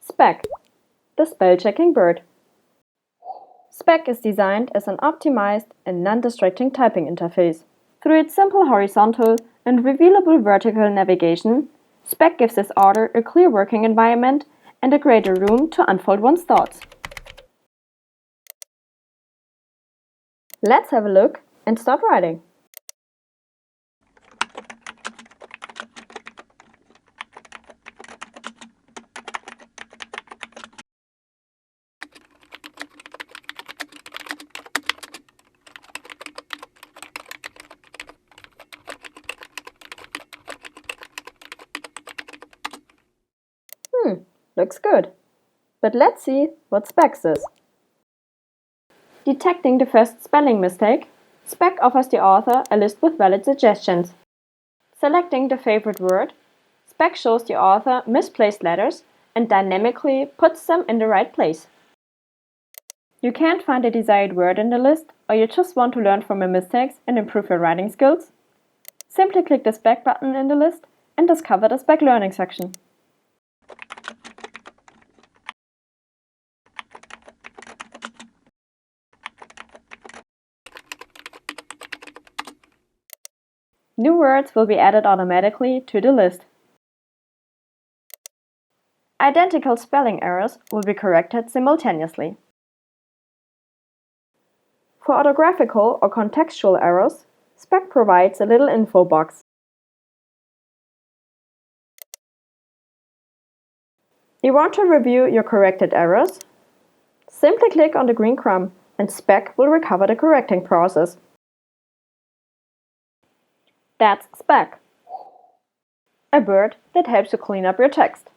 SPECK, the spell-checking bird. SPECK is designed as an optimized and non-distracting typing interface. Through its simple horizontal and revealable vertical navigation, SPECK gives its author a clear working environment and a greater room to unfold one's thoughts. Let's have a look and start writing. Looks good. But let's see what SPECK is. Detecting the first spelling mistake, SPECK offers the author a list with valid suggestions. Selecting the favorite word, SPECK shows the author misplaced letters and dynamically puts them in the right place. You can't find a desired word in the list, or you just want to learn from your mistakes and improve your writing skills? Simply click the SPECK button in the list and discover the SPECK Learning section. New words will be added automatically to the list. Identical spelling errors will be corrected simultaneously. For orthographical or contextual errors, SPECK provides a little info box. You want to review your corrected errors? Simply click on the green crumb and SPECK will recover the correcting process. That's SPECK, a bird that helps you clean up your text.